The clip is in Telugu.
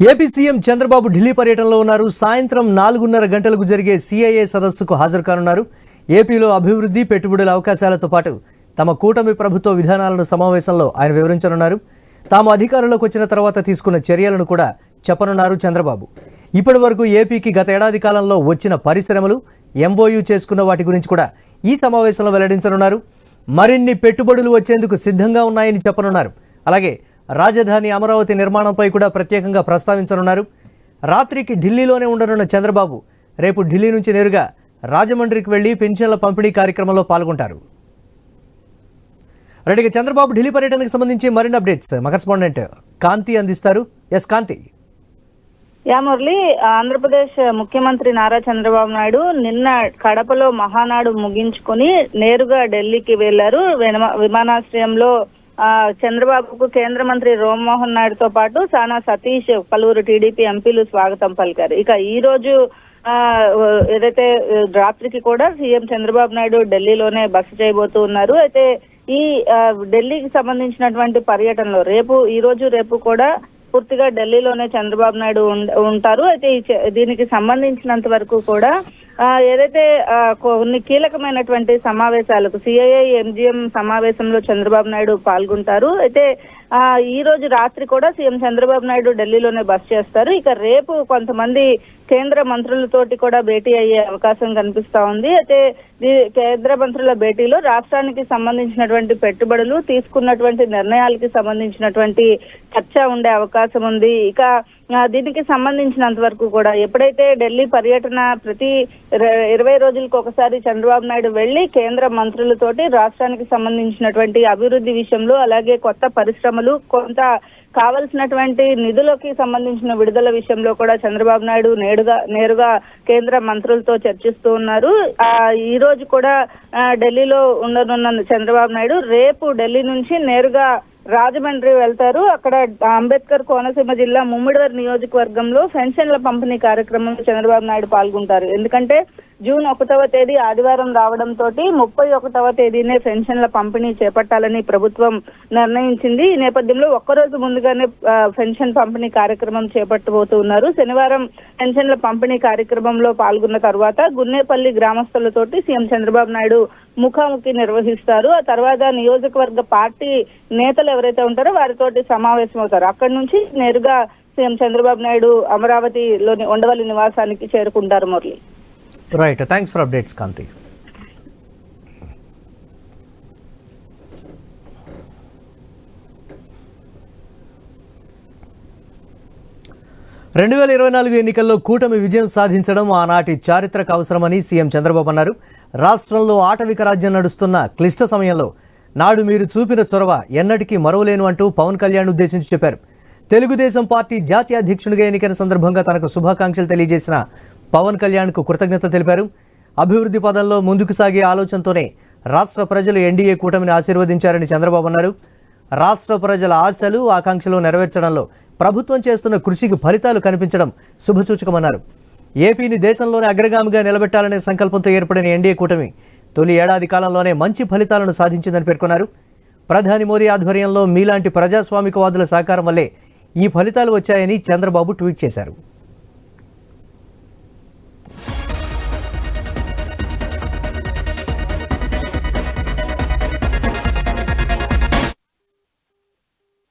ఏపీ సీఎం చంద్రబాబు ఢిల్లీ పర్యటనలో ఉన్నారు. సాయంత్రం 4:30 గంటలకు జరిగే సిఐఏ సదస్సుకు హాజరు కానున్నారు. ఏపీలో అభివృద్ధి, పెట్టుబడుల అవకాశాలతో పాటు తమ కూటమి ప్రభుత్వ విధానాలను సమావేశంలో ఆయన వివరించనున్నారు. తాము అధికారంలోకి వచ్చిన తర్వాత తీసుకున్న చర్యలను కూడా చెప్పనున్నారు చంద్రబాబు. ఇప్పటి వరకు ఏపీకి గత ఏడాది కాలంలో వచ్చిన పరిశ్రమలు, ఎంఓయూ చేసుకున్న వాటి గురించి కూడా ఈ సమావేశంలో వెల్లడించనున్నారు. మరిన్ని పెట్టుబడులు వచ్చేందుకు సిద్ధంగా ఉన్నాయని చెప్పనున్నారు. అలాగే రాజధాని అమరావతి నిర్మాణంపై కూడా ప్రత్యేకంగా ప్రస్తావించనున్నారు. రాత్రికి ఢిల్లీలోనే ఉండనున్న చంద్రబాబు రేపు ఢిల్లీ నుంచి నేరుగా రాజమండ్రికి వెళ్లి పెన్షన్ల పంపిణీ కార్యక్రమంలో పాల్గొంటారు. రెడీగా చంద్రబాబు ఢిల్లీ పర్యటనకు సంబంధించి మరిన్ని అప్డేట్స్ మా కరెస్పాండెంట్ కాంతి అందిస్తారు. ఎస్ కాంతి. మురళి, ఆంధ్రప్రదేశ్ ముఖ్యమంత్రి నారా చంద్రబాబు నాయుడు నిన్న కడపలో మహానాడు ముగించుకుని నేరుగా ఢిల్లీకి వెళ్లారు. విమానాశ్రయంలో చంద్రబాబుకు కేంద్ర మంత్రి రామ్మోహన్ నాయుడుతో పాటు సానా సతీష్, పలువురు టీడీపీ ఎంపీలు స్వాగతం పలికారు. ఇక ఈ రోజు ఏదైతే రాత్రికి కూడా సీఎం చంద్రబాబు నాయుడు ఢిల్లీలోనే బస చేయబోతూ ఉన్నారు. అయితే ఈ ఢిల్లీకి సంబంధించినటువంటి పర్యటనలో రేపు కూడా పూర్తిగా ఢిల్లీలోనే చంద్రబాబు నాయుడు ఉంటారు. అయితే దీనికి సంబంధించినంత వరకు కూడా ఏదైతే కొన్ని కీలకమైనటువంటి సమావేశాలకు సిఐఏ ఎంజిఎం సమావేశంలో చంద్రబాబు నాయుడు పాల్గొంటారు. అయితే ఈ రోజు రాత్రి కూడా సీఎం చంద్రబాబు నాయుడు ఢిల్లీలోనే బస చేస్తారు. ఇక రేపు కొంతమంది కేంద్ర మంత్రులతోటి కూడా భేటీ అయ్యే అవకాశం కనిపిస్తా ఉంది. అయితే కేంద్ర మంత్రుల భేటీలో రాష్ట్రానికి సంబంధించినటువంటి పెట్టుబడులు, తీసుకున్నటువంటి నిర్ణయాలకి సంబంధించినటువంటి చర్చ ఉండే అవకాశం ఉంది. ఇక దీనికి సంబంధించినంత వరకు కూడా ఎప్పుడైతే ఢిల్లీ పర్యటన ప్రతి 20 రోజులకు ఒకసారి చంద్రబాబు నాయుడు వెళ్లి కేంద్ర మంత్రులతోటి రాష్ట్రానికి సంబంధించినటువంటి అభివృద్ధి విషయంలో, అలాగే కొత్త పరిశ్రమలు, కొంత కావలసినటువంటి నిధులకి సంబంధించిన విడుదల విషయంలో కూడా చంద్రబాబు నాయుడు నేరుగా కేంద్ర మంత్రులతో చర్చిస్తూ ఉన్నారు. ఈ రోజు కూడా ఢిల్లీలో ఉండనున్న చంద్రబాబు నాయుడు రేపు ఢిల్లీ నుంచి నేరుగా రాజమండ్రి వెళ్తారు. అక్కడ అంబేద్కర్ కోనసీమ జిల్లా ముమ్మిడివరం నియోజకవర్గంలో పెన్షన్ల పంపిణీ కార్యక్రమంలో చంద్రబాబు నాయుడు పాల్గొంటారు. ఎందుకంటే జూన్ 1వ తేదీ ఆదివారం రావడంతో 31వ తేదీనే పెన్షన్ల పంపిణీ చేపట్టాలని ప్రభుత్వం నిర్ణయించింది. ఈ నేపథ్యంలో ఒక్కరోజు ముందుగానే పెన్షన్ పంపిణీ కార్యక్రమం చేపట్టబోతూ ఉన్నారు. శనివారం పెన్షన్ల పంపిణీ కార్యక్రమంలో పాల్గొన్న తర్వాత గున్నేపల్లి గ్రామస్తులతోటి సీఎం చంద్రబాబు నాయుడు ముఖాముఖి నిర్వహిస్తారు. ఆ తర్వాత నియోజకవర్గ పార్టీ నేతలు ఎవరైతే ఉంటారో వారితోటి సమావేశం అవుతారు. అక్కడి నుంచి నేరుగా సీఎం చంద్రబాబు నాయుడు అమరావతిలోని ఉండవల్లి నివాసానికి చేరుకుంటారు. Murali, right, thanks for updates Kanthi. రెండు 2024 ఎన్నికల్లో కూటమి విజయం సాధించడం ఆనాటి చారిత్రక అవసరమని సీఎం చంద్రబాబు అన్నారు. రాష్ట్రంలో ఆటవిక రాజ్యం నడుస్తున్న క్లిష్ట సమయంలో నాడు మీరు చూపిన చొరవ ఎన్నటికీ మరవలేను అంటూ పవన్ కళ్యాణ్ ఉద్దేశించి చెప్పారు. తెలుగుదేశం పార్టీ జాతీయ అధ్యక్షుడిగా ఎన్నికైన సందర్భంగా తనకు శుభాకాంక్షలు తెలియజేసిన పవన్ కళ్యాణ్కు కృతజ్ఞత తెలిపారు. అభివృద్ధి పదంలో ముందుకు సాగే ఆలోచనతోనే రాష్ట్ర ప్రజలు ఎన్డీఏ కూటమిని ఆశీర్వదించారని చంద్రబాబు అన్నారు. రాష్ట్ర ప్రజల ఆశలు, ఆకాంక్షలు నెరవేర్చడంలో ప్రభుత్వం చేస్తున్న కృషికి ఫలితాలు కనిపించడం శుభసూచకమన్నారు. ఏపీని దేశంలోనే అగ్రగామిగా నిలబెట్టాలనే సంకల్పంతో ఏర్పడిన ఎన్డీఏ కూటమి తొలి ఏడాది కాలంలోనే మంచి ఫలితాలను సాధించిందని పేర్కొన్నారు. ప్రధాని మోదీ ఆధ్వర్యంలో మీలాంటి ప్రజాస్వామికవాదుల సహకారం వల్లే ఈ ఫలితాలు వచ్చాయని చంద్రబాబు ట్వీట్ చేశారు.